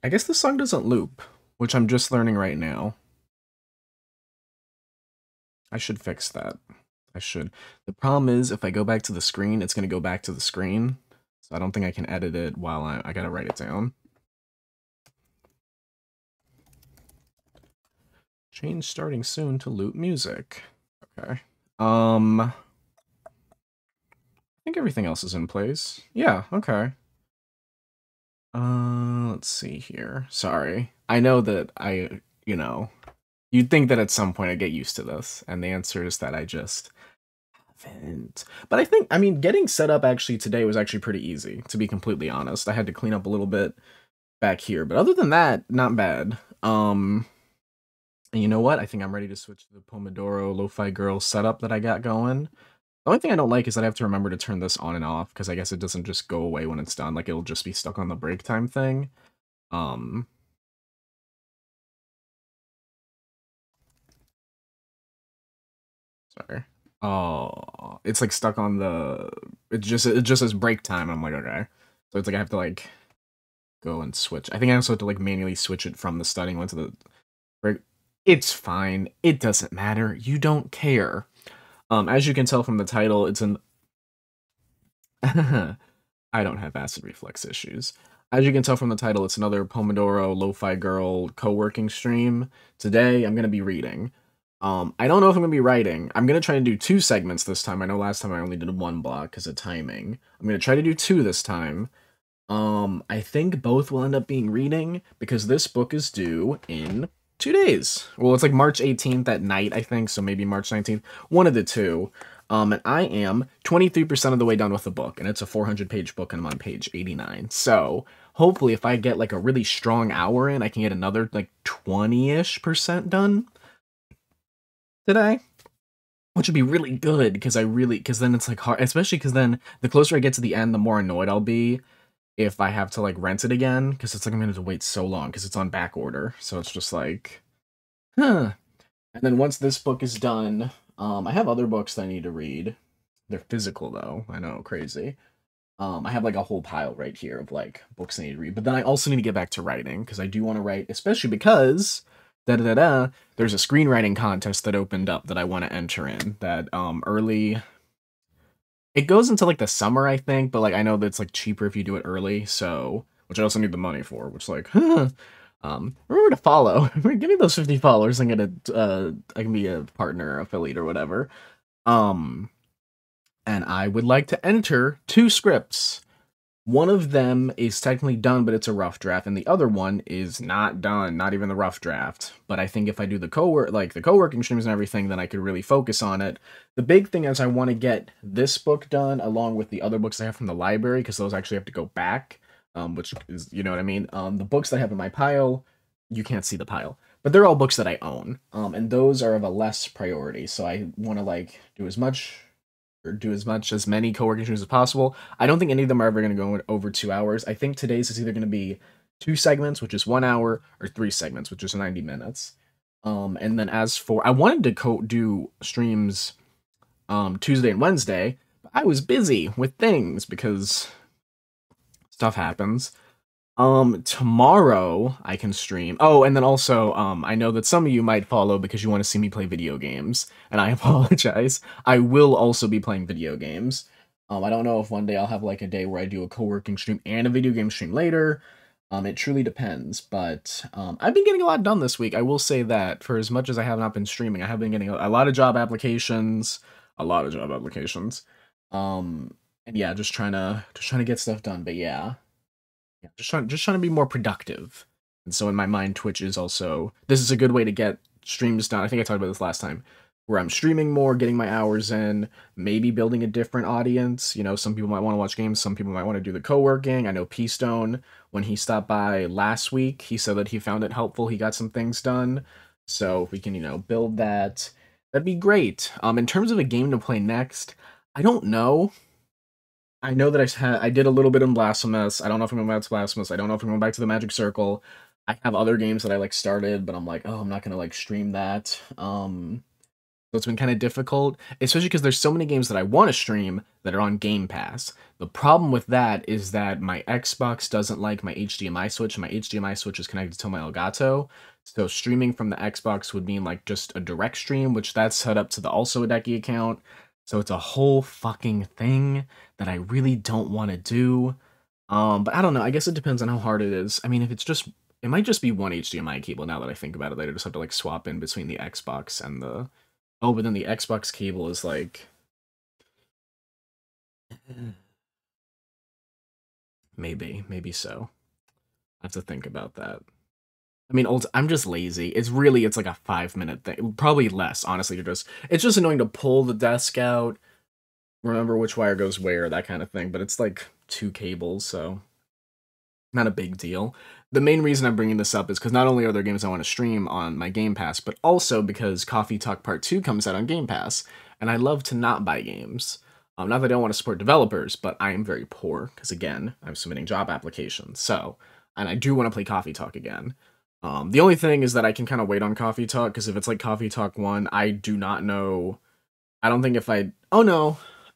I guess the song doesn't loop, which I'm just learning right now. I should fix that. I should. The problem is, if I go back to the screen, it's going to go back to the screen. So I don't think I can edit it while I gotta write it down. Change starting soon to loop music. Okay. I think everything else is in place. Yeah, okay. Let's see here. Sorry. I know that you'd think that at some point I'd get used to this, and the answer is that I just haven't. But I mean, getting set up actually today was actually pretty easy, to be completely honest. I had to clean up a little bit back here, but other than that, not bad. And you know what? I think I'm ready to switch to the Pomodoro Lo-Fi Girl setup that I got going. The only thing I don't like is that I have to remember to turn this on and off, because I guess it doesn't just go away when it's done. Like, it'll just be stuck on the break time thing. Um, Sorry. Oh, it's like stuck on the. It just says break time. And I'm like, okay. So it's like I have to like go and switch. I think I also have to like manually switch it from the studying one to the break. It's fine. It doesn't matter. You don't care. As you can tell from the title, it's an. I don't have acid reflux issues. As you can tell from the title, it's another Pomodoro Lo-Fi Girl co-working stream. Today, I'm going to be reading. I don't know if I'm going to be writing. I'm going to try to do 2 segments this time. I know last time I only did 1 block because of timing. I'm going to try to do 2 this time. I think both will end up being reading because this book is due in 2 days. Well, it's like March 18th at night, I think, so maybe March 19th. One of the two. And I am 23% of the way done with the book, and it's a 400-page book, and I'm on page 89. So hopefully, if I get like a really strong hour in, I can get another like 20-ish% done today, which would be really good because then it's like hard, especially because then the closer I get to the end, the more annoyed I'll be if I have to like rent it again, because it's like I'm gonna have to wait so long because it's on back order. So it's just like, huh. And then once this book is done, I have other books that I need to read. They're physical though. I know, crazy. I have like a whole pile right here of like books I need to read. But then I also need to get back to writing because I do want to write, especially because there's a screenwriting contest that opened up that I want to enter in. That early. It goes into like the summer, I think, but like I know that it's like cheaper if you do it early. So, which I also need the money for. Which like, remember to follow. Give me those 50 followers. I can be a partner, affiliate, or whatever. Um, and I would like to enter 2 scripts. One of them is technically done, but it's a rough draft, and the other one is not done, not even the rough draft. But I think if I do the co-working streams and everything, then I could really focus on it. The big thing is I want to get this book done along with the other books I have from the library, because those actually have to go back, which is, you know what I mean? The books that I have in my pile, you can't see the pile, but they're all books that I own, and those are of a less priority, so I want to like do as many co-working streams as possible. I don't think any of them are ever going to go over 2 hours. I think today's is either going to be 2 segments, which is 1 hour, or 3 segments, which is 90 minutes. And then as for, I wanted to do streams Tuesday and Wednesday, but I was busy with things because stuff happens. Tomorrow I can stream. Oh, and then also, I know that some of you might follow because you want to see me play video games, and I apologize. I will also be playing video games. I don't know if one day I'll have like a day where I do a co-working stream and a video game stream later. It truly depends, but I've been getting a lot done this week. I will say that for as much as I have not been streaming, I have been getting a lot of job applications, a lot of job applications. And yeah, just trying to get stuff done. But yeah, just trying to be more productive. And so in my mind, Twitch is also, this is a good way to get streams done. I think I talked about this last time, where I'm streaming more, getting my hours in, maybe building a different audience. You know, some people might want to watch games, some people might want to do the co-working. I know P-Stone, when he stopped by last week, he said that he found it helpful. He got some things done. So if we can, build that, that'd be great. In terms of a game to play next, I don't know. I know that I did a little bit in Blasphemous. I don't know if I'm going back to Blasphemous. I don't know if I'm going back to the Magic Circle. I have other games that I like started, but I'm like, oh, I'm not gonna like stream that. So it's been kind of difficult, especially because there's so many games that I want to stream that are on Game Pass. The problem with that is that my Xbox doesn't like my HDMI switch, and my HDMI switch is connected to my Elgato. So streaming from the Xbox would mean like just a direct stream, which that's set up to the also a Decky account. So it's a whole fucking thing that I really don't want to do. But I don't know. I guess it depends on how hard it is. I mean, if it's just, it might just be one HDMI cable now that I think about it. I just have to like swap in between the Xbox and the, oh, but then the Xbox cable is like, maybe so. I have to think about that. I mean, I'm just lazy. It's like a 5-minute thing. Probably less, honestly. It's just annoying to pull the desk out, remember which wire goes where, that kind of thing. But it's like 2 cables, so not a big deal. The main reason I'm bringing this up is because not only are there games I want to stream on my Game Pass, but also because Coffee Talk Part 2 comes out on Game Pass, and I love to not buy games. Not that I don't want to support developers, but I am very poor, because again, I'm submitting job applications, so, and I do want to play Coffee Talk again. The only thing is that I can kind of wait on Coffee Talk, because if it's like Coffee Talk 1, I do not know, I don't think if oh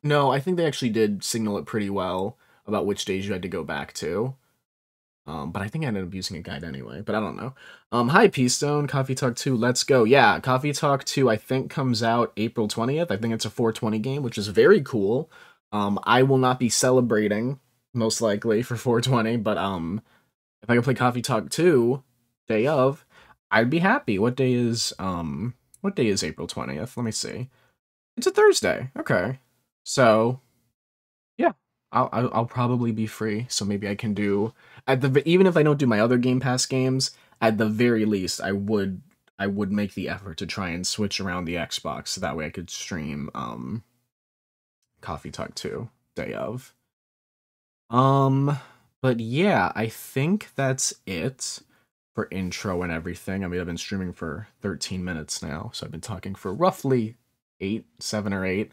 no, I think they actually did signal it pretty well about which days you had to go back to. But I think I ended up using a guide anyway, but I don't know. Hi, Peastone, Coffee Talk 2, let's go. Yeah, Coffee Talk 2, I think, comes out April 20th. I think it's a 420 game, which is very cool. I will not be celebrating, most likely, for 420, but, if I can play Coffee Talk 2, day of, I'd be happy. What day is April 20th? Let me see. It's a Thursday. Okay. So, yeah. I'll probably be free, so maybe I can do even if I don't do my other Game Pass games, at the very least I would make the effort to try and switch around the Xbox so that way I could stream Coffee Talk 2 day of. But yeah, I think that's it for intro and everything. I mean, I've been streaming for 13 minutes now, so I've been talking for roughly 7 or 8.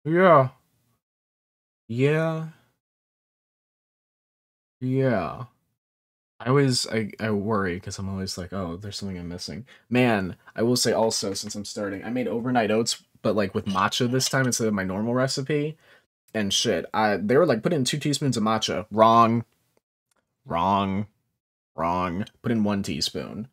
Yeah. I worry because I'm always like, oh, there's something I'm missing. Man, I will say also, since I'm starting, I made overnight oats, but like with matcha this time instead of my normal recipe. And shit, they were like, put in 2 teaspoons of matcha. Wrong. Put in 1 teaspoon.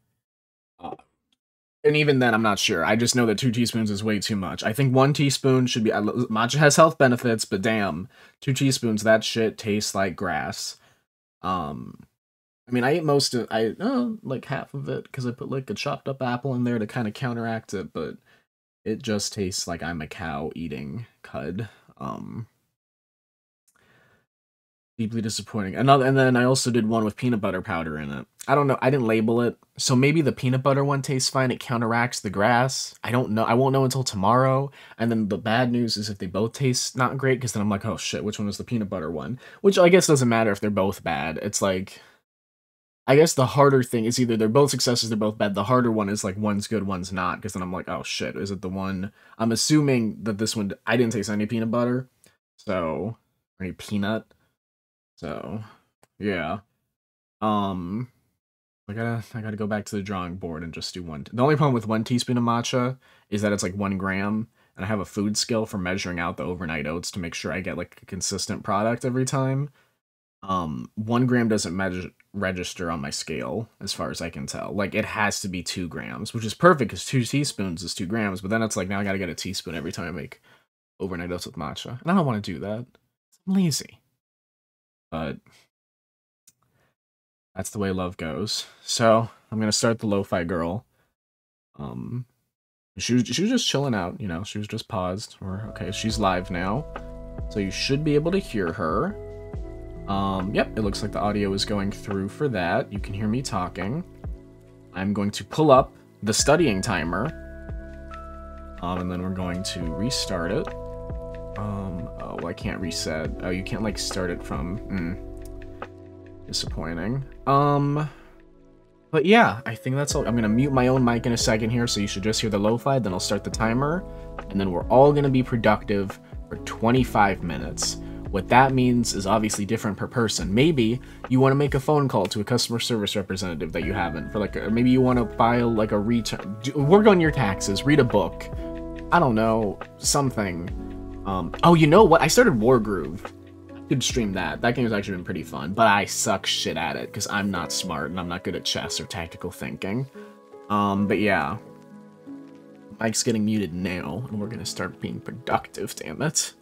And even then, I'm not sure. I just know that 2 teaspoons is way too much. I think 1 teaspoon should be... matcha has health benefits, but damn. 2 teaspoons, that shit tastes like grass. I mean, I ate most of... like half of it, because I put like a chopped up apple in there to kind of counteract it, but it just tastes like I'm a cow eating cud. Deeply disappointing. And then I also did one with peanut butter powder in it. I don't know. I didn't label it. So maybe the peanut butter one tastes fine. It counteracts the grass. I don't know. I won't know until tomorrow. And then the bad news is if they both taste not great, because then I'm like, oh shit, which one was the peanut butter one? Which I guess doesn't matter if they're both bad. It's like, I guess the harder thing is either they're both successes, they're both bad. The harder one is like one's good, one's not. Because then I'm like, oh shit, is it the one? I'm assuming that this one, I didn't taste any peanut butter. So, any peanut. So, yeah. I gotta go back to the drawing board and just do 1. The only problem with 1 teaspoon of matcha is that it's like 1 gram, and I have a food skill for measuring out the overnight oats to make sure I get like a consistent product every time. 1 gram doesn't register on my scale as far as I can tell. Like, it has to be 2 grams, which is perfect because 2 teaspoons is 2 grams, but then it's like, now I gotta get a teaspoon every time I make overnight oats with matcha. And I don't want to do that. I'm lazy. But that's the way love goes. So I'm gonna start the lo-fi girl. She was just chilling out, you know. She was just paused. Okay, she's live now, so you should be able to hear her. Yep, it looks like the audio is going through for that. You can hear me talking. I'm going to pull up the studying timer, and then we're going to restart it. Oh, I can't reset. Oh, you can't, like, start it from... Disappointing. But yeah, I think that's all. I'm gonna mute my own mic in a second here, so you should just hear the lo-fi, then I'll start the timer, and then we're all gonna be productive for 25 minutes, What that means is obviously different per person. Maybe you want to make a phone call to a customer service representative that you haven't for like, maybe you want to file like a return, work on your taxes, read a book. I don't know, something. Oh, you know what? I started Wargroove. Could stream that. That game's actually been pretty fun, but I suck shit at it because I'm not smart and I'm not good at chess or tactical thinking. But yeah. Mike's getting muted now, and we're gonna start being productive, damn it.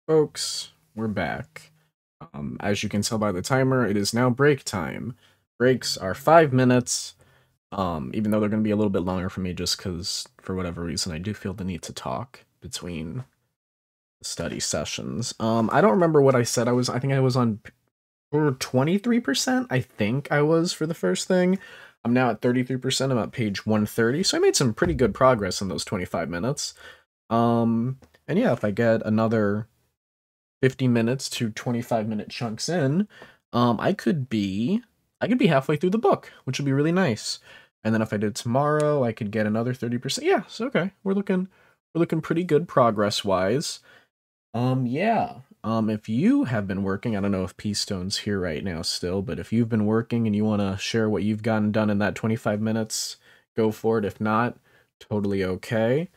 Folks, we're back. As you can tell by the timer, it is now break time. Breaks are 5 minutes, even though they're going to be a little bit longer for me just because, for whatever reason, I do feel the need to talk between the study sessions. I don't remember what I said I think I was on 23%, I think I was for the first thing. I'm now at 33%, I'm at page 130, so I made some pretty good progress in those 25 minutes. And yeah, if I get another 50 minutes to 25-minute chunks in, I could be halfway through the book, which would be really nice. And then if I did tomorrow, I could get another 30%. Yeah, so okay. We're looking pretty good progress-wise. Yeah. If you have been working, I don't know if P-Stone's here right now still, but if you've been working and you want to share what you've gotten done in that 25 minutes, go for it. If not, totally okay.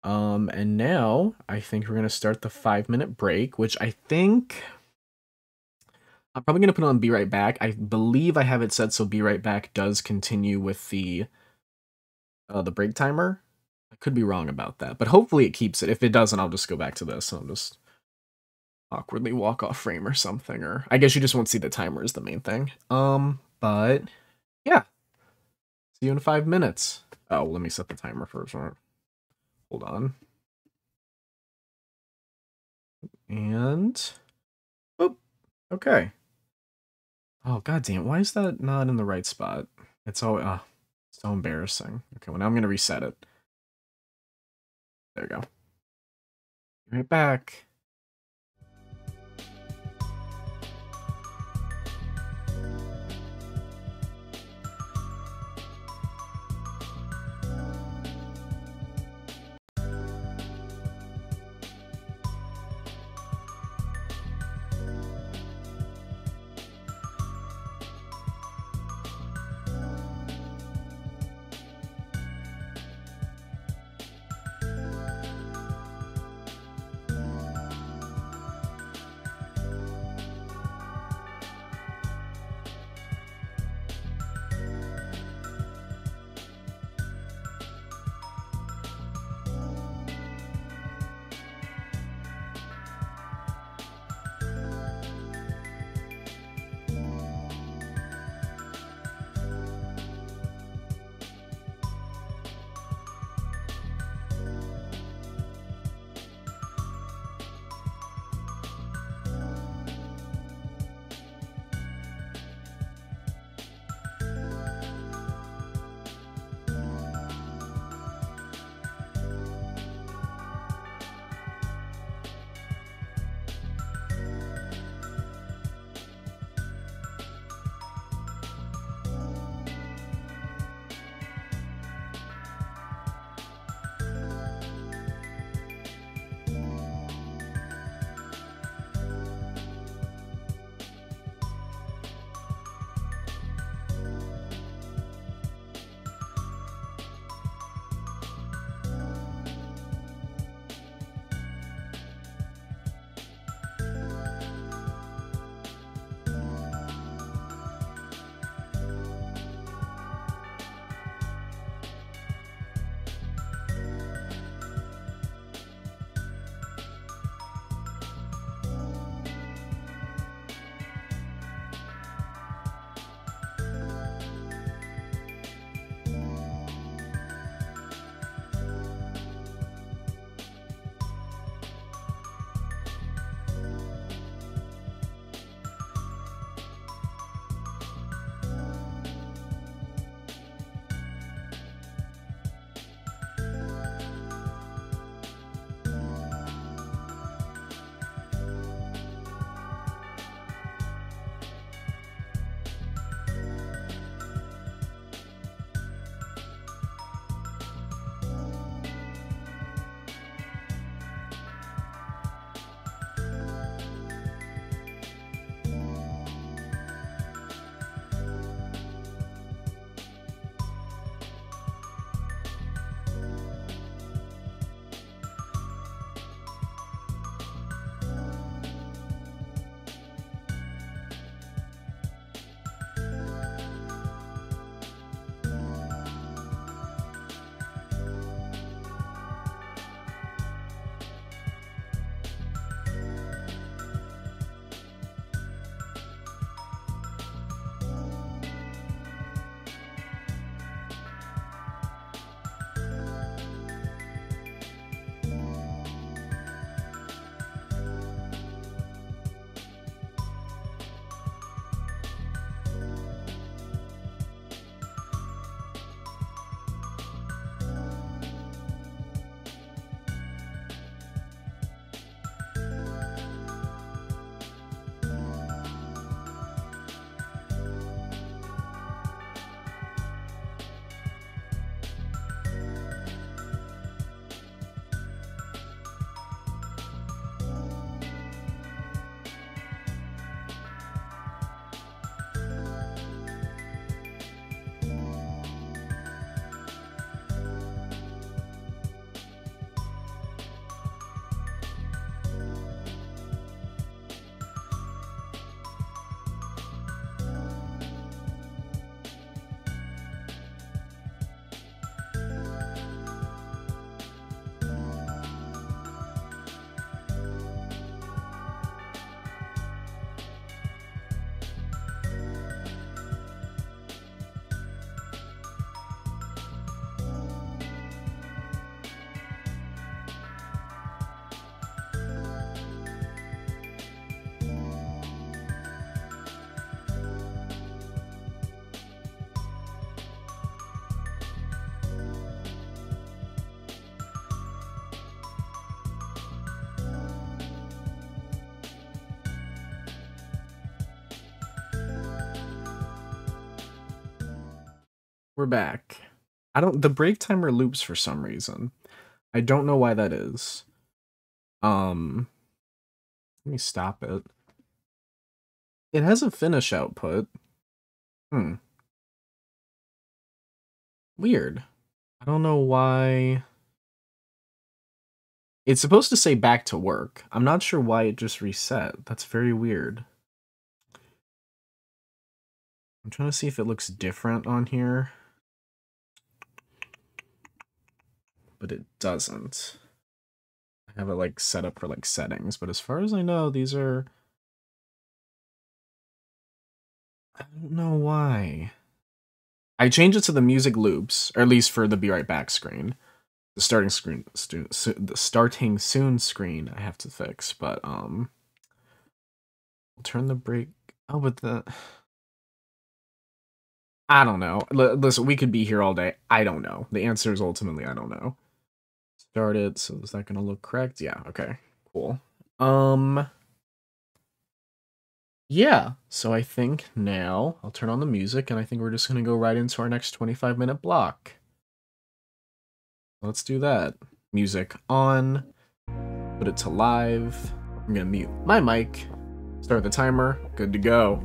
And now I think we're going to start the 5-minute break, which I think I'm probably going to put on Be Right Back. I believe I have it set so Be Right Back does continue with the break timer. I could be wrong about that, but hopefully it keeps it. If it doesn't, I'll just go back to this and I'll just awkwardly walk off frame or something, or I guess you just won't see the timer is the main thing. But yeah. See you in 5 minutes. Oh, let me set the timer first. Hold on. And oh, okay. Oh, goddamn, why is that not in the right spot? It's so embarrassing. Okay, well now I'm gonna reset it. There we go. Be right back. We're back. The break timer loops for some reason. I don't know why that is. Let me stop it. It has a finish output. Weird. I don't know why. It's supposed to say back to work. I'm not sure why it just reset. That's very weird. I'm trying to see if it looks different on here. But it doesn't. I have it like set up for like settings, but as far as I know, these are... I don't know why. I changed it to the music loops, or at least for the be right back screen. The starting soon screen I have to fix, but I'll turn the break. Oh, but I don't know. Listen, we could be here all day. I don't know. The answer is ultimately I don't know. Started. So is that gonna look correct? Yeah. Okay. Cool. Yeah. So I think now I'll turn on the music, and I think we're just gonna go right into our next 25-minute block. Let's do that. Music on. Put it to live. I'm gonna mute my mic. Start the timer. Good to go.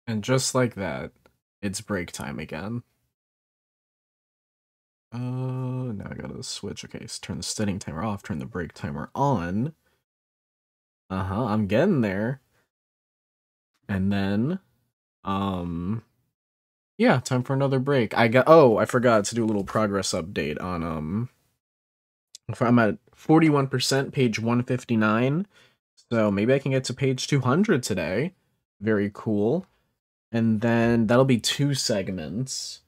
And just like that, it's break time again. Now I gotta switch. Okay, so turn the studying timer off, turn the break timer on. I'm getting there. And then, yeah, time for another break. I forgot to do a little progress update on, I'm at 41%, page 159. So maybe I can get to page 200 today. Very cool. And then that'll be 2 segments.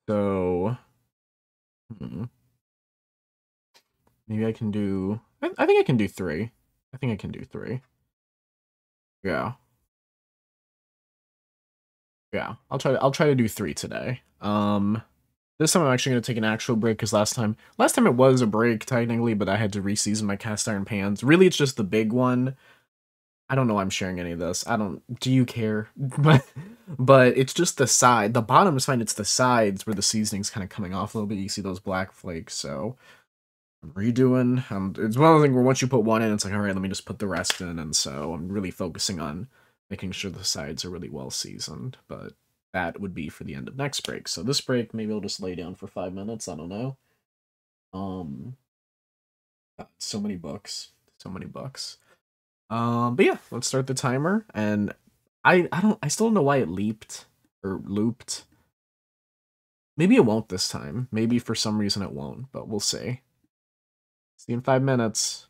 So, maybe I can do, I think I can do 3. I think I can do 3. Yeah. Yeah, I'll try to do 3 today. This time I'm actually gonna take an actual break because last time it was a break technically, but I had to reseason my cast iron pans. Really, it's just the big one. I don't know why I'm sharing any of this. Do you care? But it's just the bottom is fine. It's the sides where the seasoning's kind of coming off a little bit. You see those black flakes, so I'm redoing. It's one of the things where once you put one in, it's like, all right, let me just put the rest in, and so I'm really focusing on making sure the sides are really well seasoned, but that would be for the end of next break. So this break, maybe I'll just lay down for 5 minutes. I don't know. God, so many books. So many books. But yeah, let's start the timer. And I still don't know why it leaped or looped. Maybe it won't this time. Maybe for some reason it won't, but we'll see. See you in 5 minutes.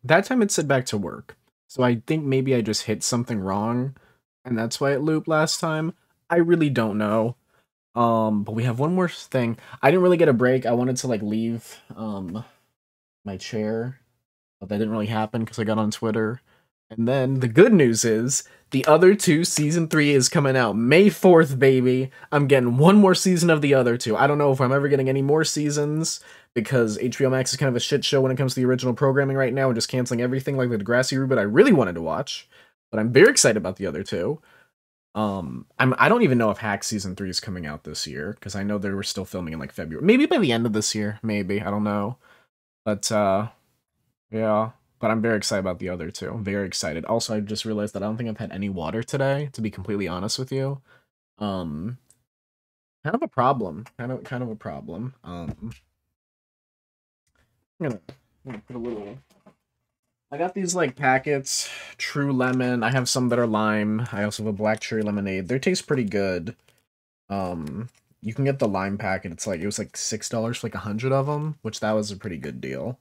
that time it said back to work. So I think maybe I just hit something wrong, and that's why it looped last time. I really don't know. But we have one more thing. I didn't really get a break. I wanted to like leave my chair, but that didn't really happen because I got on Twitter. And then the good news is the other two, season 3 is coming out May 4th, baby. I'm getting one more season of the other two. I don't know if I'm ever getting any more seasons because HBO Max is kind of a shit show when it comes to the original programming right now and just canceling everything like the Degrassi reboot I really wanted to watch. But I'm very excited about the other two. I don't even know if Hack season 3 is coming out this year because I know they were still filming in like February. Maybe by the end of this year, maybe. I don't know. But yeah, but I'm very excited about the other two. I'm very excited. Also, I just realized that I don't think I've had any water today, to be completely honest with you. Um, kind of a problem. Kind of a problem. I'm gonna put a little. I got these like packets, True Lemon. I have some that are lime. I also have a black cherry lemonade. They taste pretty good. You can get the lime packet. It was like $6 for like 100 of them, which that was a pretty good deal.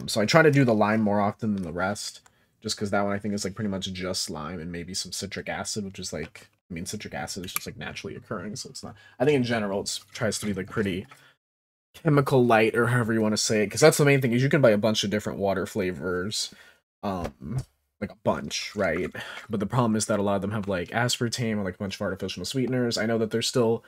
So I try to do the lime more often than the rest, just because that one I think is like pretty much just lime and maybe some citric acid, which is like, I mean, citric acid is just like naturally occurring, so it's not. I think in general it tries to be like pretty chemical light or however you want to say it, because that's the main thing is you can buy a bunch of different water flavors, like a bunch, right? But the problem is that a lot of them have like aspartame or like a bunch of artificial sweeteners. I know that there's still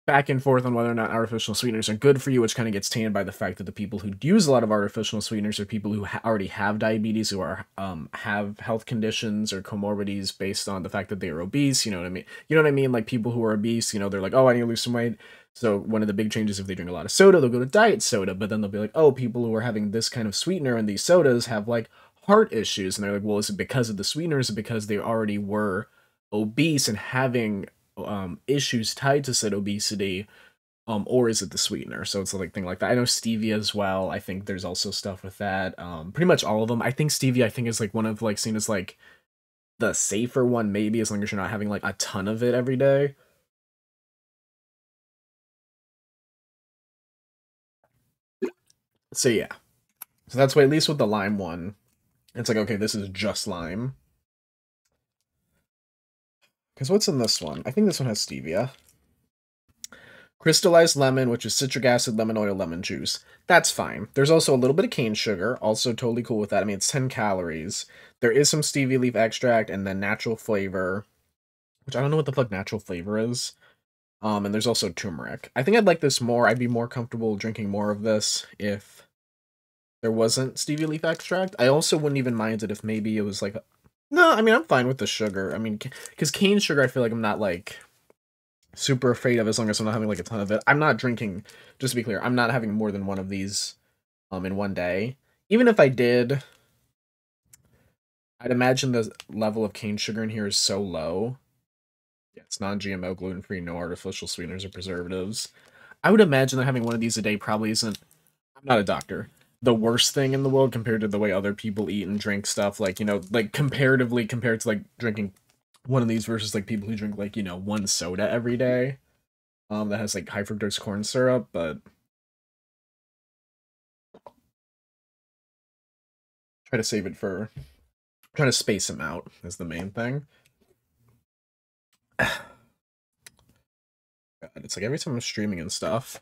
back and forth on whether or not artificial sweeteners are good for you, which kind of gets tainted by the fact that the people who use a lot of artificial sweeteners are people who already have diabetes, who are have health conditions or comorbidities based on the fact that they are obese. You know what I mean? You know what I mean? Like people who are obese, you know, they're like, oh, I need to lose some weight. So one of the big changes, if they drink a lot of soda, they'll go to diet soda. But then they'll be like, oh, people who are having this kind of sweetener in these sodas have like heart issues, and they're like, well, is it because of the sweetener? Is it because they already were obese and having issues tied to said obesity, or is it the sweetener? So it's a like thing like that. I know stevia as well. I think there's also stuff with that. Pretty much all of them. I think stevia, I think, is like one of like seen as like the safer one, maybe, as long as you're not having like a ton of it every day. So yeah. So that's why at least with the lime one, it's like, okay, this is just lime. Because what's in this one? I think this one has stevia. Crystallized lemon, which is citric acid, lemon oil, lemon juice. That's fine. There's also a little bit of cane sugar, also totally cool with that. I mean, it's 10 calories. There is some stevia leaf extract and then natural flavor, which I don't know what the fuck natural flavor is. And there's also turmeric. I think I'd like this more. I'd be more comfortable drinking more of this if there wasn't stevia leaf extract. I also wouldn't even mind it if maybe it was like, no, I mean, I'm fine with the sugar. I mean, because cane sugar, I feel like I'm not like super afraid of as long as I'm not having like a ton of it. I'm not drinking, just to be clear, I'm not having more than one of these in one day. Even if I did, I'd imagine the level of cane sugar in here is so low. Yeah, it's non-GMO, gluten-free, no artificial sweeteners or preservatives. I would imagine that having one of these a day probably isn't, I'm not a doctor, the worst thing in the world compared to the way other people eat and drink stuff. Like, you know, like comparatively compared to like drinking one of these versus like people who drink like, you know, one soda every day that has like high fructose corn syrup. But try to save it for, try to space them out is the main thing. God, it's like every time I'm streaming and stuff,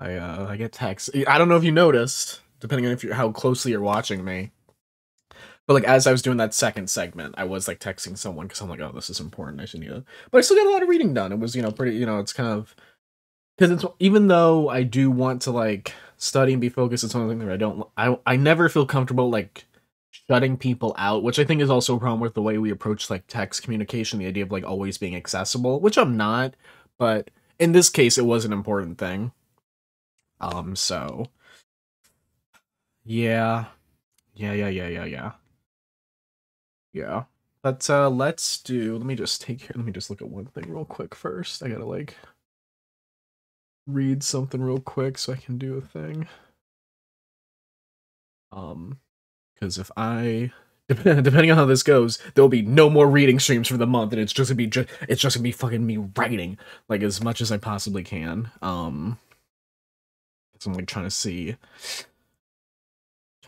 I get texts. I don't know if you noticed, depending on if you how closely you're watching me. But like as I was doing that second segment, I was like texting someone because I'm like, oh, this is important. I should need it. But I still got a lot of reading done. It was, you know, pretty, you know, it's kind of because it's, even though I do want to like study and be focused, it's one thing that I never feel comfortable like shutting people out, which I think is also a problem with the way we approach like text communication, the idea of like always being accessible, which I'm not, but in this case it was an important thing. So yeah. Yeah. Yeah. But let me just take here, let me just look at one thing real quick first. I gotta like read something real quick so I can do a thing. Because if I depending on how this goes, there'll be no more reading streams for the month, and it's just gonna be fucking me writing like as much as I possibly can. So I'm like trying to see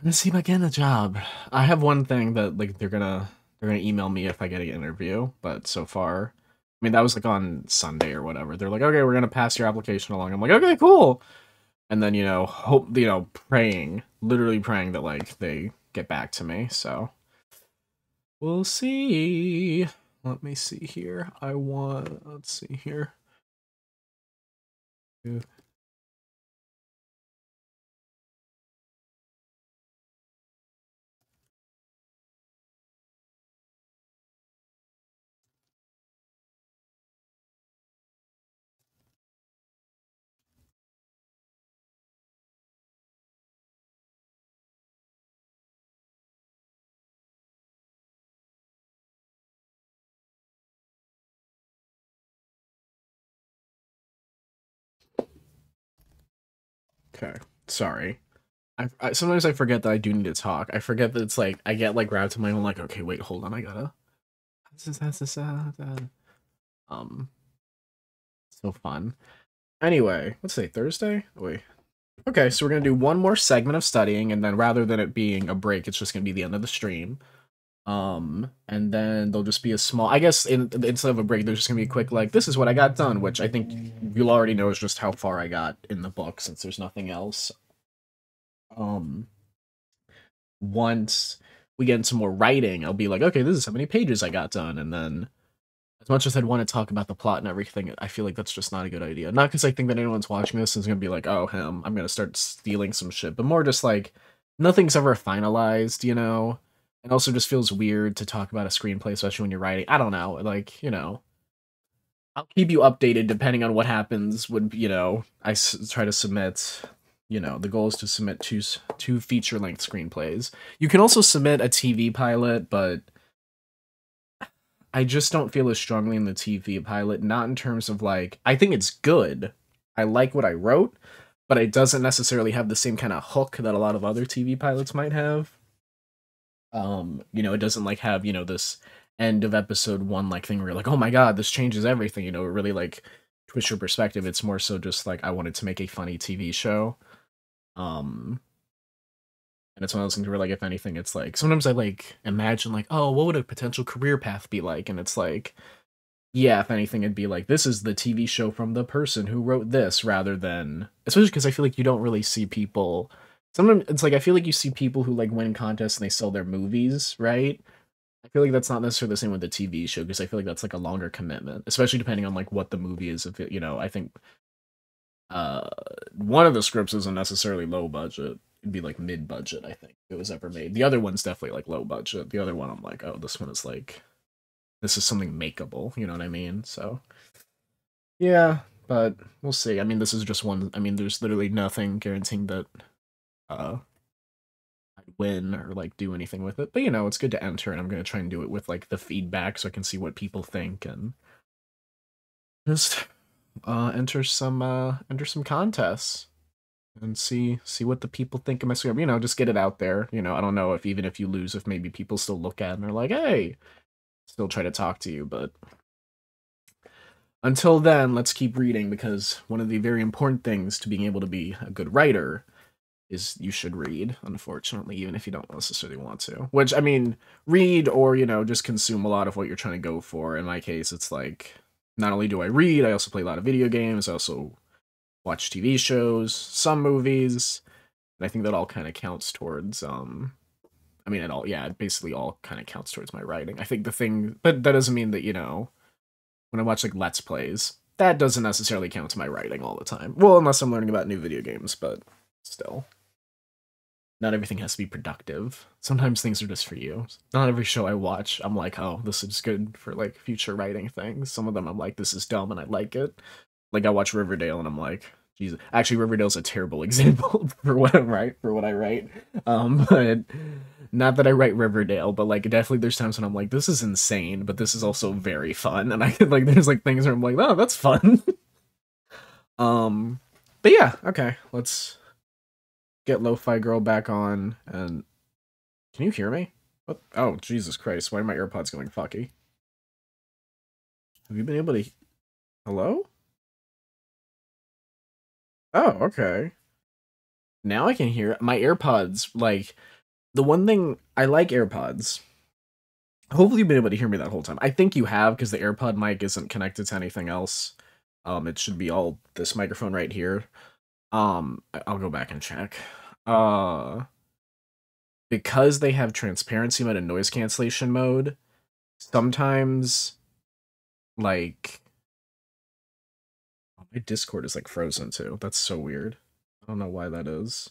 if I get a job. I have one thing that like they're gonna email me if I get an interview, but so far, I mean that was like on Sunday or whatever. They're like, okay, we're gonna pass your application along. I'm like, okay, cool. And then hope praying, literally praying that like they get back to me. So we'll see. Let me see here. Let's see here. Okay, sorry. I sometimes I forget that I do need to talk. I forget that it's like I get like grabbed to my own like, okay, wait, hold on, I gotta. Um, so fun. Anyway, let's say Thursday. Wait. Okay, so we're gonna do one more segment of studying, and then rather than it being a break, it's just gonna be the end of the stream. And then there'll just be a small. I guess instead of a break, there's just gonna be a quick like, this is what I got done, which I think you'll already know is just how far I got in the book since there's nothing else. Um, Once we get into more writing, I'll be like, okay, this is how many pages I got done, and then as much as I'd want to talk about the plot and everything, I feel like that's just not a good idea. Not because I think that anyone's watching this is gonna be like, oh, him, I'm gonna start stealing some shit, but more just like nothing's ever finalized, you know. It also just feels weird to talk about a screenplay, especially when you're writing. I don't know, like I'll keep you updated depending on what happens. Would try to submit. The goal is to submit two feature length screenplays. You can also submit a TV pilot, but I just don't feel as strongly in the TV pilot. Not in terms of like I think it's good. I like what I wrote, but it doesn't necessarily have the same kind of hook that a lot of other TV pilots might have. It doesn't like have, this end of episode one like thing where you're like, oh my god, this changes everything, it really like twist your perspective. It's more so just like I wanted to make a funny TV show. Um and it's one of those things where like if anything, it's like sometimes I like imagine like, oh, what would a potential career path be like? And it's like, yeah, if anything, it'd be like this is the TV show from the person who wrote this, rather than especially because I feel like you don't really see people. Sometimes it's like I feel like you see people who like win contests and they sell their movies, right? I feel like that's not necessarily the same with the TV show because I feel like that's like a longer commitment, especially depending on like what the movie is. If I think uh one of the scripts isn't necessarily low budget. It'd be like mid budget, I think, if it was ever made. The other one's definitely like low budget. The other one, I'm like, oh, this one is like this is something makeable. You know what I mean? So yeah, but we'll see. I mean, this is just one. I mean, there's literally nothing guaranteeing that uh I'd win or like do anything with it. But it's good to enter, and I'm gonna try and do it with like the feedback so I can see what people think and just enter some contests and see what the people think of my script. Just get it out there. I don't know if even if you lose, if maybe people still look at it and are like, hey, still try to talk to you, but until then, let's keep reading because one of the very important things to being able to be a good writer is you should read, unfortunately, even if you don't necessarily want to. Which, I mean, read or, just consume a lot of what you're trying to go for. In my case, it's like, not only do I read, I also play a lot of video games, I also watch TV shows, some movies, and I think that all kind of counts towards, I mean, it basically all kind of counts towards my writing. I think but that doesn't mean that, when I watch, like, Let's Plays, that doesn't necessarily count to my writing all the time. Well, unless I'm learning about new video games, but still. Not everything has to be productive. Sometimes things are just for you. Not every show I watch, I'm like, oh, this is good for like future writing things. Some of them I'm like, this is dumb and I like it. Like I watch Riverdale and I'm like, Jesus. Actually, Riverdale's a terrible example for what I write. But not that I write Riverdale, but like definitely there's times when I'm like, this is insane, but this is also very fun. And I like there's like things where I'm like, oh, that's fun. But yeah, okay, let's get Lo-Fi Girl back on, and can you hear me? What? Oh, Jesus Christ, why are my AirPods going fucky? Have you been able to... Hello? Oh, okay. Now I can hear my AirPods. Like, the one thing I like AirPods. Hopefully you've been able to hear me that whole time. I think you have because the AirPod mic isn't connected to anything else. It should be all this microphone right here. I'll go back and check. Uh, because they have transparency mode and noise cancellation mode, sometimes like my Discord is like frozen too. That's so weird. I don't know why that is.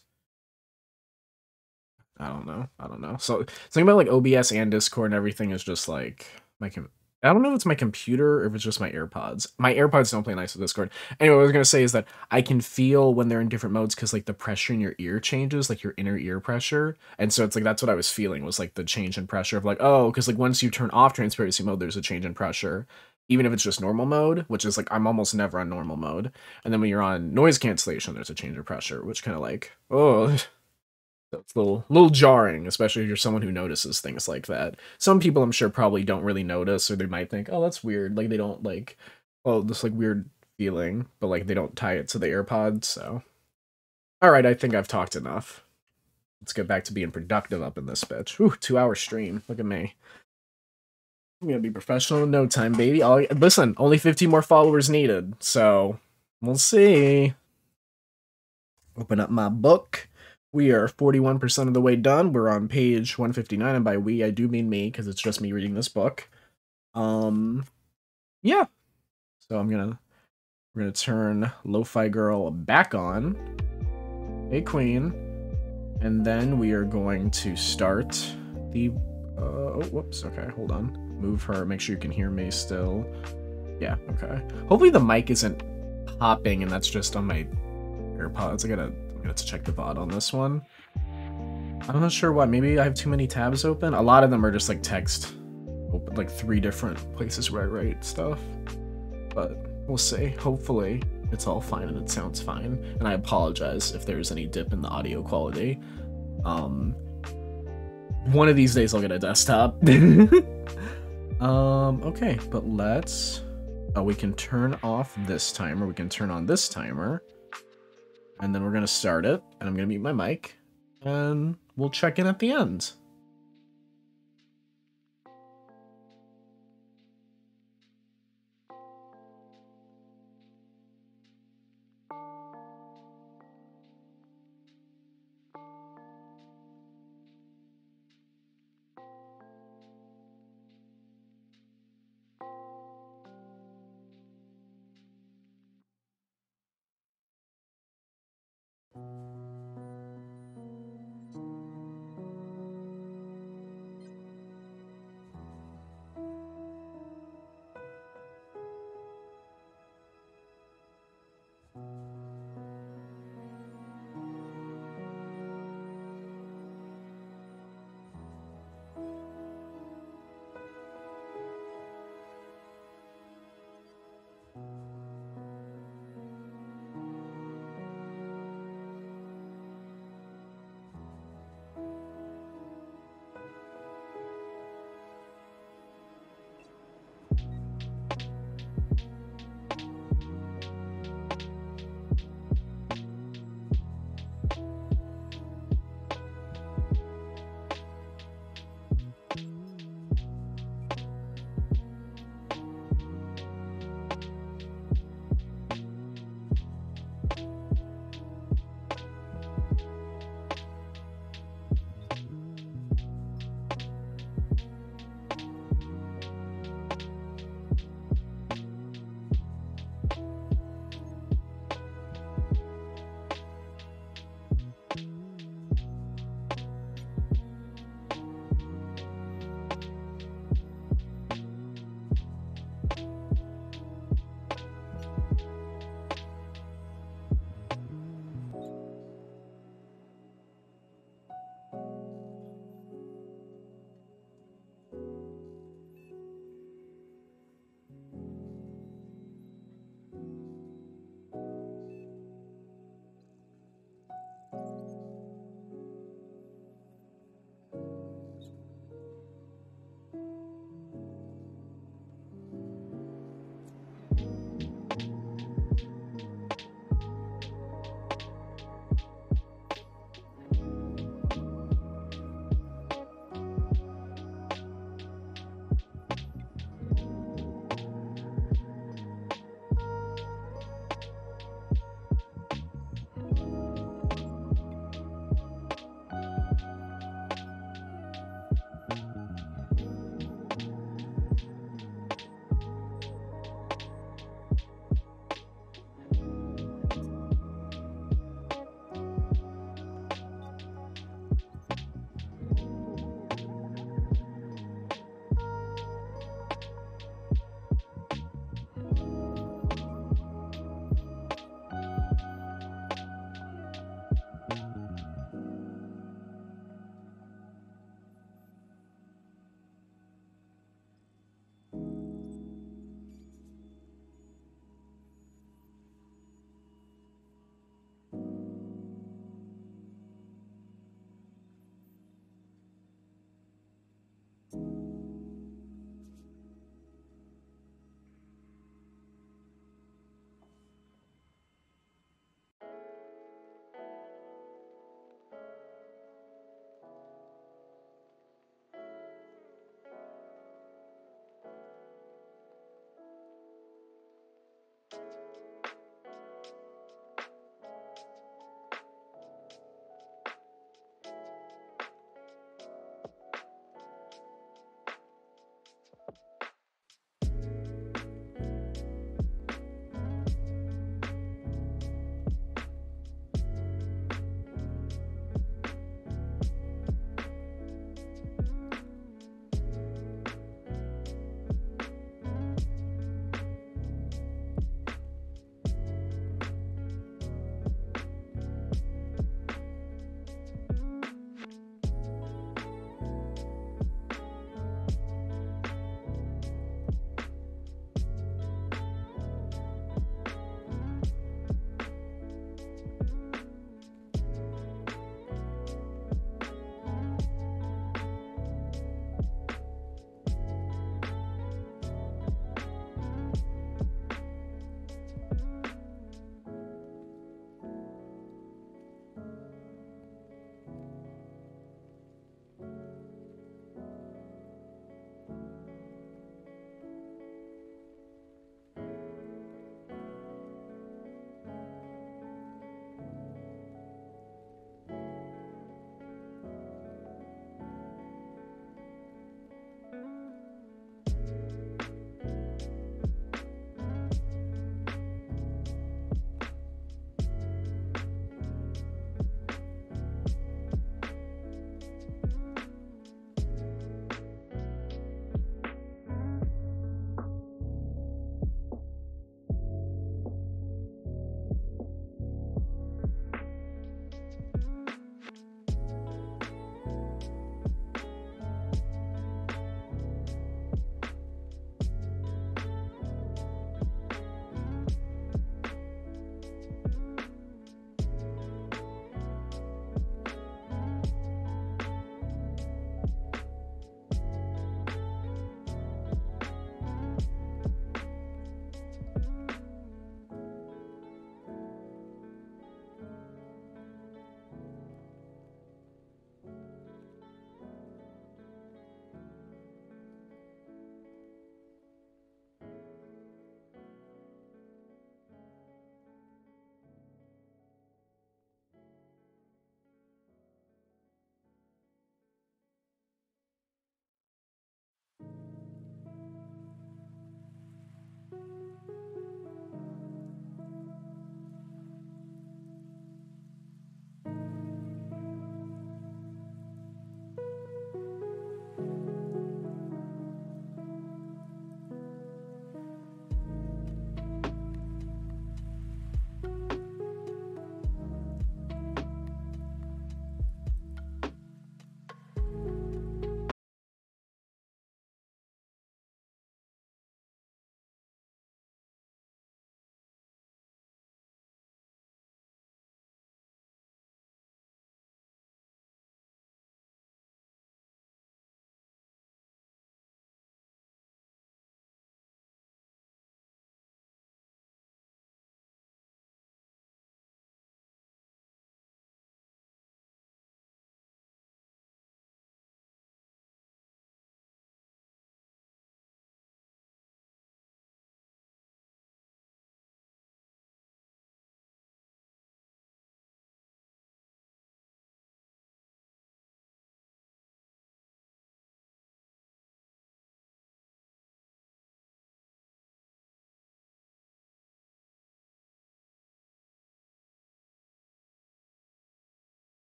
I don't know. I don't know. So something about like OBS and Discord and everything is just like I don't know if it's my computer or if it's just my AirPods. My AirPods don't play nice with Discord. Anyway, what I was gonna say is that I can feel when they're in different modes because like the pressure in your ear changes, like your inner ear pressure. And so it's like that's what I was feeling was like the change in pressure of like, oh, because like once you turn off transparency mode, there's a change in pressure. Even if it's just normal mode, which is like I'm almost never on normal mode. And then when you're on noise cancellation, there's a change in pressure, which kind of like, oh, so it's a little jarring, especially if you're someone who notices things like that. Some people I'm sure probably don't really notice, or they might think, oh, that's weird. Like they don't like, oh, this like weird feeling, but like they don't tie it to the AirPods. So, all right, I think I've talked enough. Let's get back to being productive up in this bitch. Ooh, 2 hour stream. Look at me. I'm gonna be professional in no time, baby. Listen, only 15 more followers needed, so we'll see. Open up my book. We are 41% of the way done. We're on page 159, and by we, I do mean me, because it's just me reading this book. Yeah. So we're gonna turn Lo-Fi Girl back on. Hey, Queen. And then we are going to start the, oh, whoops, okay, hold on. Move her, make sure you can hear me still. Yeah, okay. Hopefully the mic isn't popping, and that's just on my AirPods. I'm gonna have to check the VOD on this one. I'm not sure why. Maybe I have too many tabs open. A lot of them are just like text open, like 3 different places where I write stuff. But we'll see. Hopefully it's all fine and it sounds fine. And I apologize if there's any dip in the audio quality. One of these days I'll get a desktop. Okay, but let's... we can turn off this timer. We can turn on this timer. And then we're going to start it. And I'm going to mute my mic. And we'll check in at the end.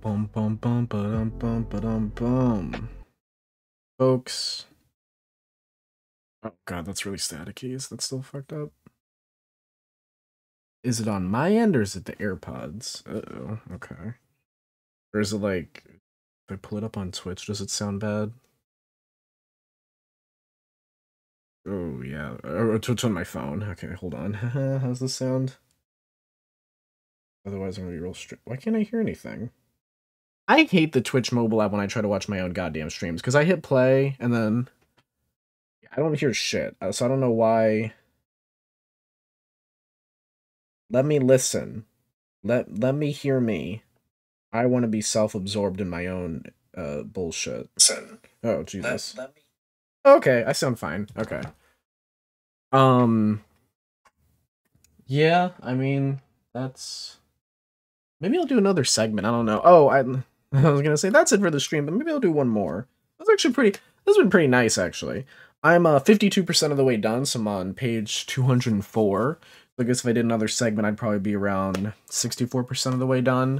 Bum bum bum ba-dum bum ba-dum bum. Folks. Oh god, that's really staticky. Is that still fucked up? Is it on my end or is it the AirPods? Uh-oh, okay. Or is it like, if I pull it up on Twitch, does it sound bad? Oh yeah, or Twitch on my phone. Okay, hold on. How's this sound? Otherwise I'm gonna be real strict. Why can't I hear anything? I hate the Twitch mobile app when I try to watch my own goddamn streams, because I hit play, and then I don't hear shit, so I don't know why. Let me listen. Let me hear me. I want to be self-absorbed in my own bullshit. Oh Jesus. Okay, I sound fine. Okay. Yeah, I mean, that's... Maybe I'll do another segment, I don't know. Oh, I was gonna say that's it for the stream, but maybe I'll do one more. That's actually pretty... This has been pretty nice, actually. I'm 52% of the way done, so I'm on page 204. So I guess if I did another segment, I'd probably be around 64% of the way done.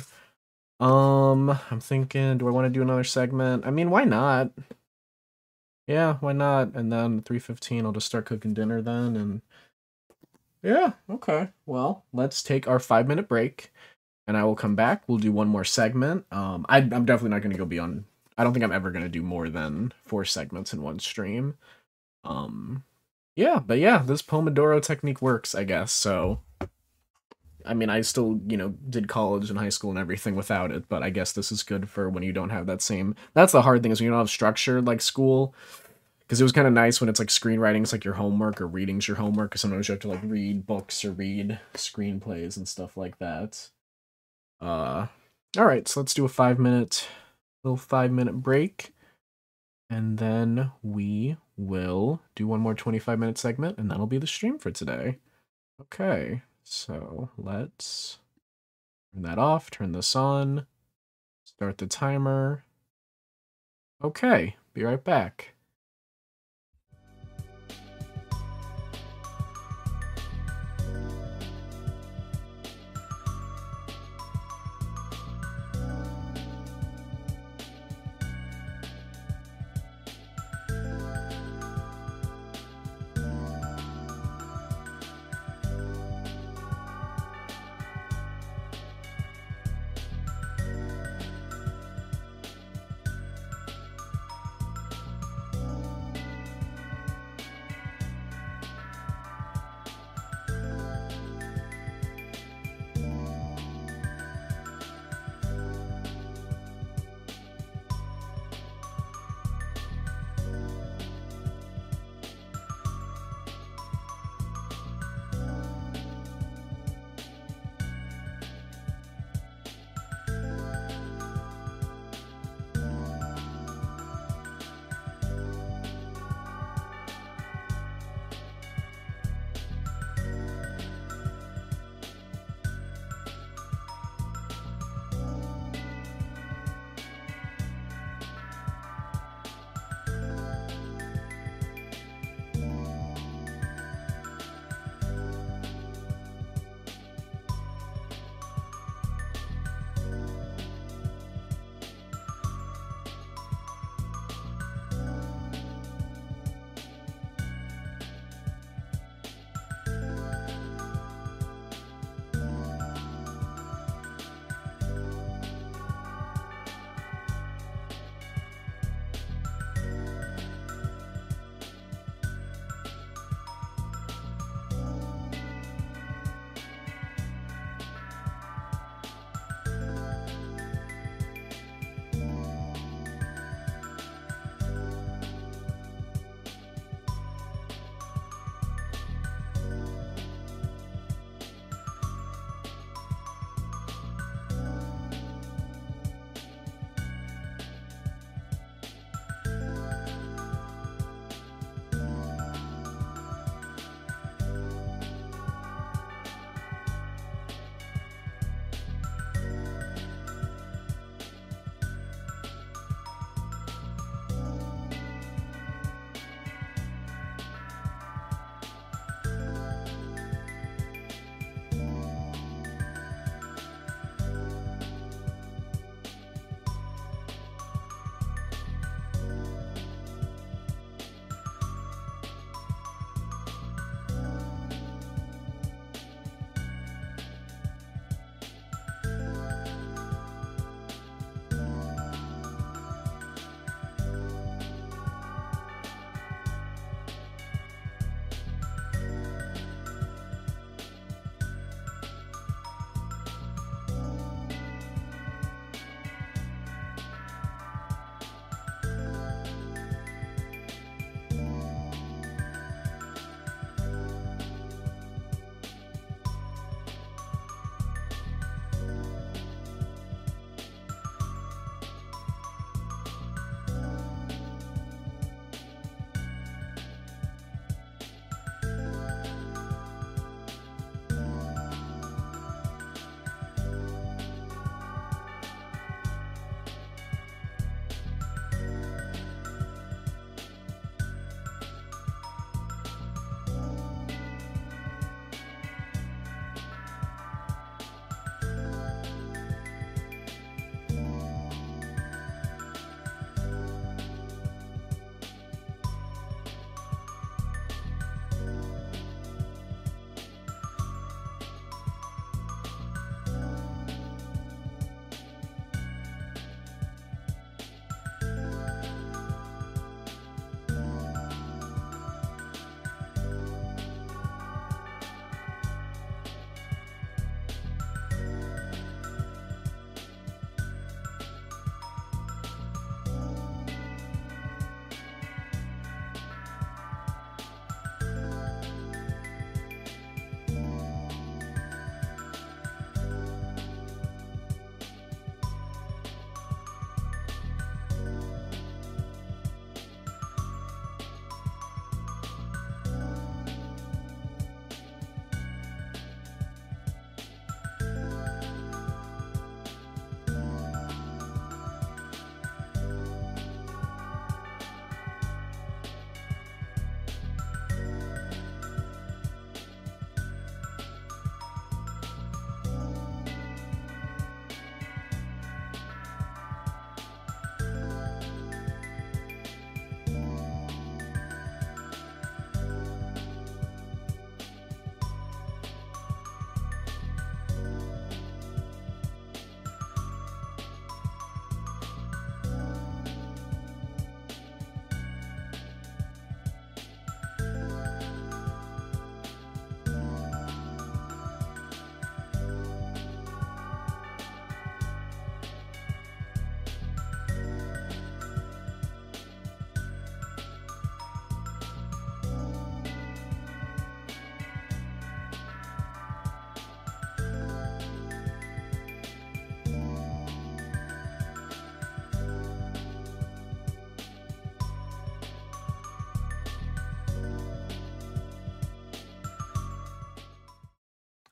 I'm thinking, do I want to do another segment? I mean, why not? Yeah, why not? And then 3:15, I'll just start cooking dinner then, and... Yeah, okay. Well, let's take our 5-minute break, and I will come back. We'll do one more segment. I'm definitely not going to go beyond... I don't think I'm ever going to do more than 4 segments in one stream. Yeah, but yeah, this Pomodoro technique works, I guess, so... I mean, I still, you know, did college and high school and everything without it, but I guess this is good for when you don't have that same... That's the hard thing, is when you don't have structure like school. Because it was kind of nice when it's like screenwriting, it's like your homework, or reading's your homework, because sometimes you have to like read books or read screenplays and stuff like that. Alright, so let's do a 5-minute, little 5-minute break. And then we will do one more 25-minute segment, and that'll be the stream for today. Okay, so let's turn that off, turn this on, start the timer. Okay, be right back.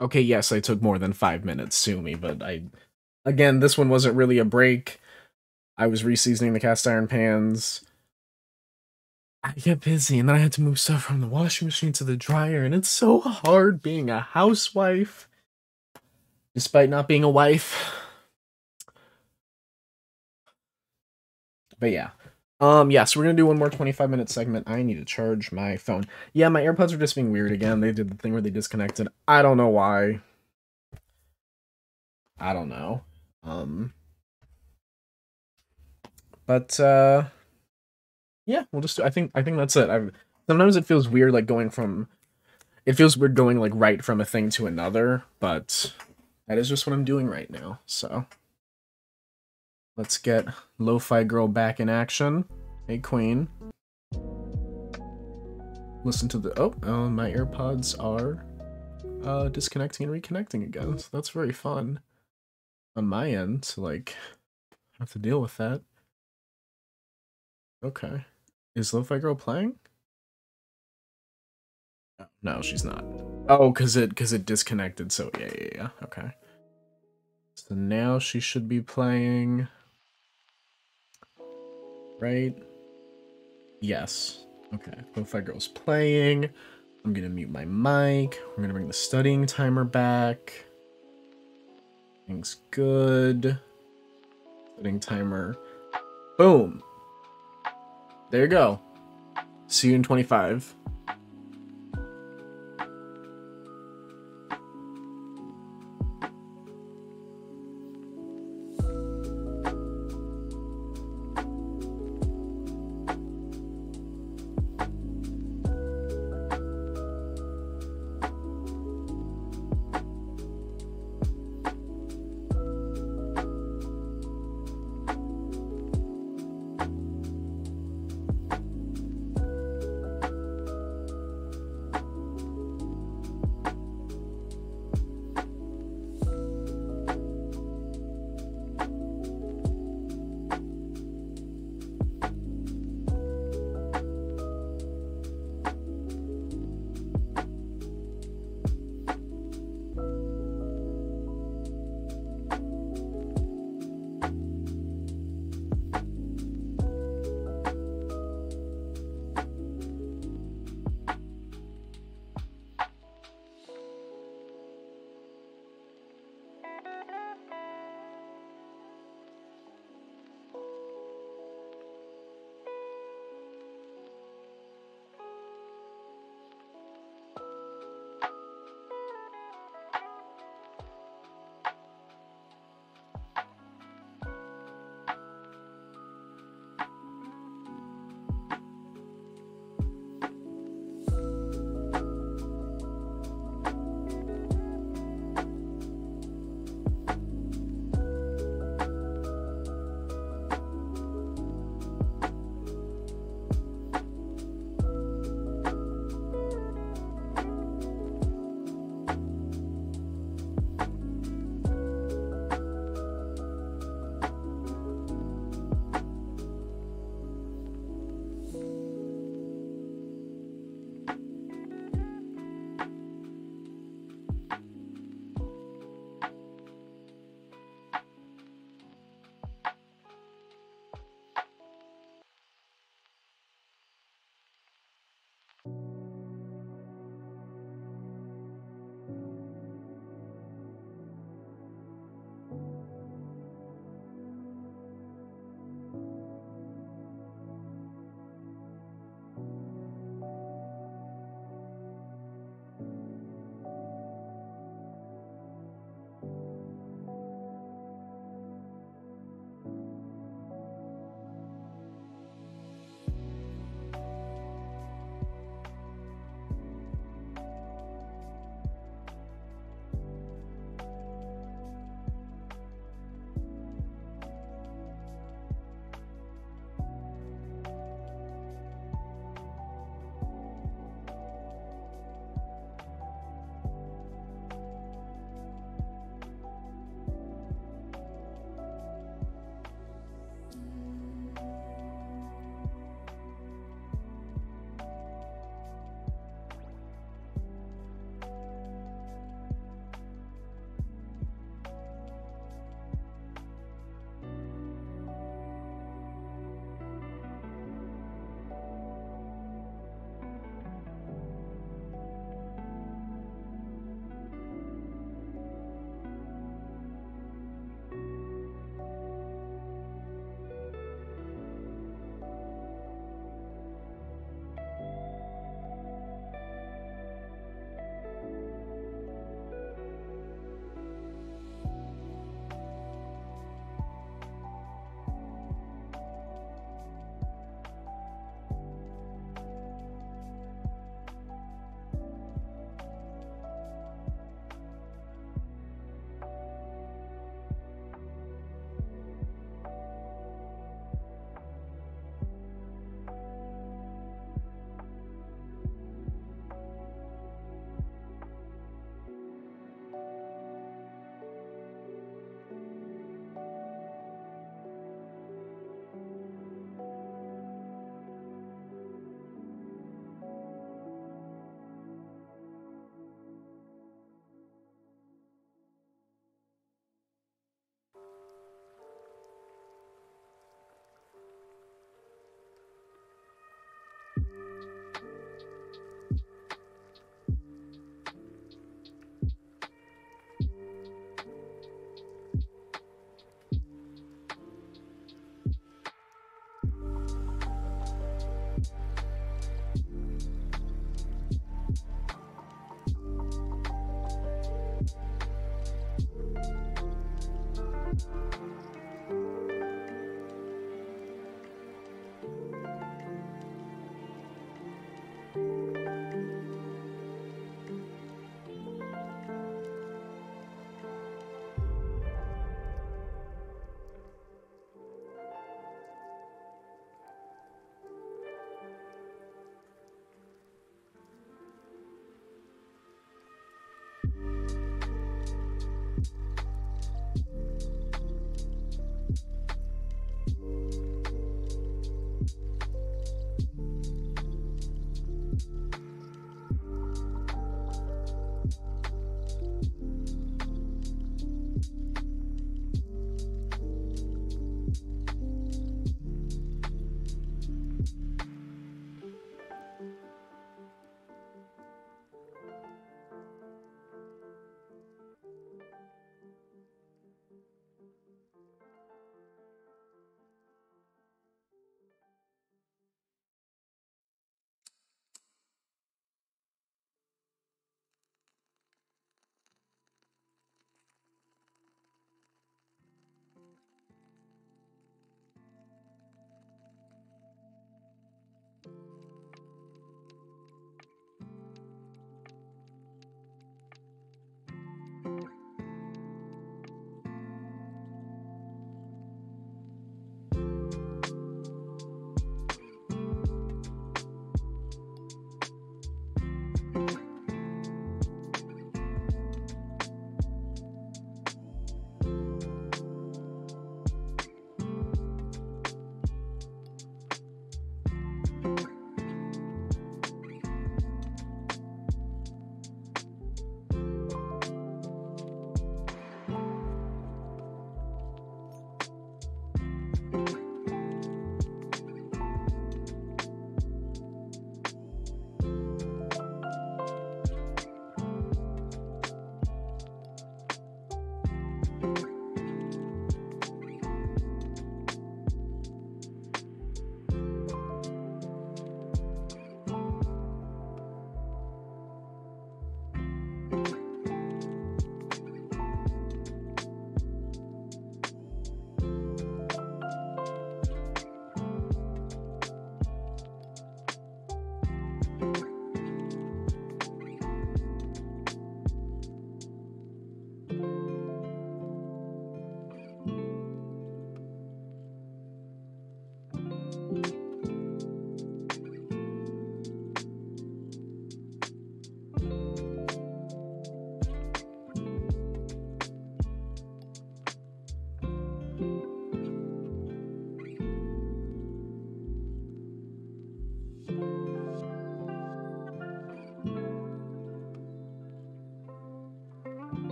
Okay, yes, I took more than 5 minutes, sue me, but again, this one wasn't really a break. I was reseasoning the cast iron pans. I get busy, and then I had to move stuff from the washing machine to the dryer, and it's so hard being a housewife, despite not being a wife. But yeah. Yeah, so we're gonna do one more 25-minute segment. I need to charge my phone. Yeah, my AirPods are just being weird again. They did the thing where they disconnected. I don't know why. I don't know. But yeah, we'll just do, I think that's it. Sometimes it feels weird like going from it feels weird going like right from a thing to another, but that is just what I'm doing right now. So let's get Lo-Fi Girl back in action. Hey Queen. Listen to the my AirPods are disconnecting and reconnecting again. So that's very fun on my end to like have to deal with that. Okay. Is Lo-Fi Girl playing? No, she's not. Oh, cause it disconnected. So yeah. Okay. So now she should be playing, right? Yes. Okay. Lo-Fi Girl's playing. I'm gonna mute my mic. We're gonna bring the studying timer back. Things good. Studying timer. Boom. There you go. See you in 25.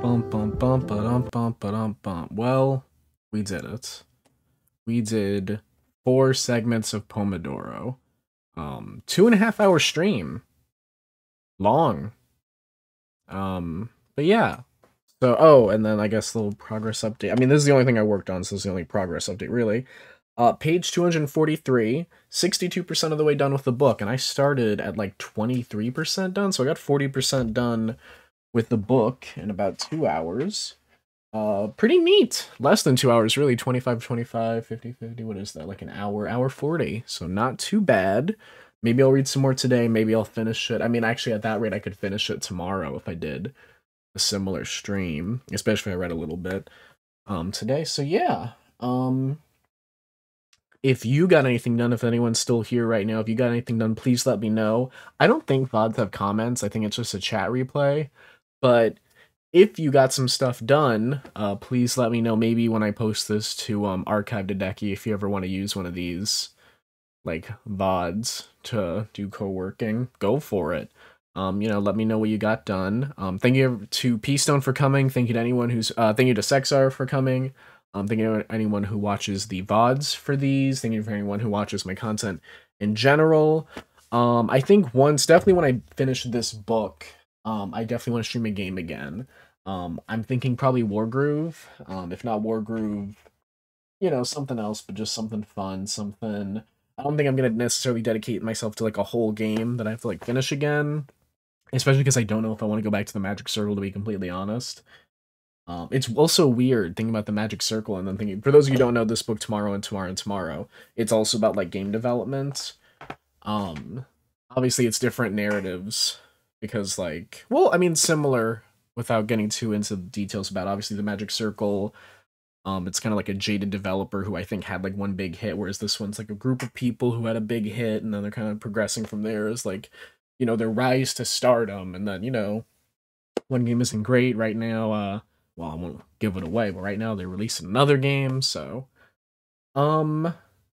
Bum bum bum ba-dum bum ba-dum bum. Well, we did it. We did 4 segments of Pomodoro. 2.5 hour stream. Long. But yeah. So, oh, and then I guess the little progress update. I mean, this is the only thing I worked on, so this is the only progress update, really. Page 243, 62% of the way done with the book, and I started at like 23% done, so I got 40% done with the book in about 2 hours. Pretty neat. Less than 2 hours, really. 25, 25, 50, 50. What is that? Like an hour 40. So not too bad. Maybe I'll read some more today. Maybe I'll finish it. I mean, actually, at that rate, I could finish it tomorrow if I did a similar stream, especially if I read a little bit today. So yeah. If you got anything done, if anyone's still here right now, if you got anything done, please let me know. I don't think VODs have comments. I think it's just a chat replay. But if you got some stuff done, please let me know. Maybe when I post this to Archive to Decky, if you ever want to use one of these like VODs to do co-working, go for it. Let me know what you got done. Thank you to P-Stone for coming. Thank you to anyone who's thank you to Sexar for coming. Thank you to anyone who watches the VODs for these. Thank you for anyone who watches my content in general. I think definitely when I finish this book, I definitely want to stream a game again. I'm thinking probably Wargroove. If not Wargroove, something else, but just something fun, something. I don't think I'm gonna necessarily dedicate myself to like a whole game that I have to like finish again, especially because I don't know if I want to go back to the Magic Circle, to be completely honest. It's also weird thinking about the Magic Circle and then thinking, for those of you who don't know, this book Tomorrow and Tomorrow and Tomorrow, it's also about like game development. Obviously it's different narratives because like, well, I mean similar without getting too into the details about obviously the Magic Circle. It's kind of like a jaded developer who I think had like one big hit, whereas this one's like a group of people who had a big hit and then they're kind of progressing from there as like, their rise to stardom. And then, one game isn't great right now. Well, I won't give it away, but right now they're releasing another game, so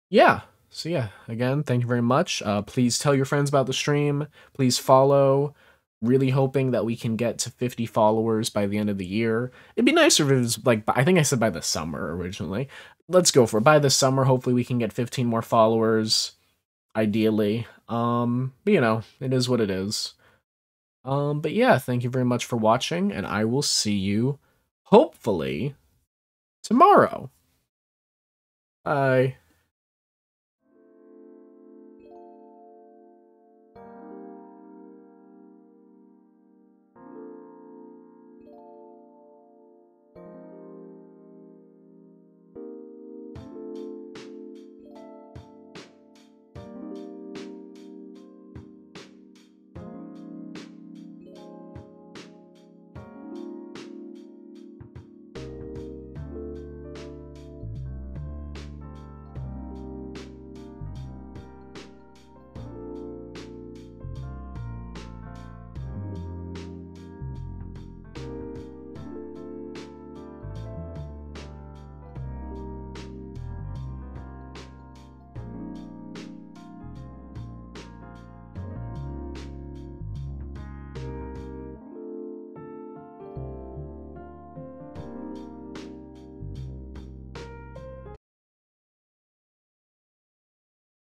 yeah. So yeah, again, thank you very much. Please tell your friends about the stream. Please follow. Really hoping that we can get to 50 followers by the end of the year. It'd be nicer if it was like, I think I said by the summer originally. Let's go for it. By the summer, hopefully we can get 15 more followers, ideally. But it is what it is. But yeah, thank you very much for watching, and I will see you, hopefully, tomorrow. Bye.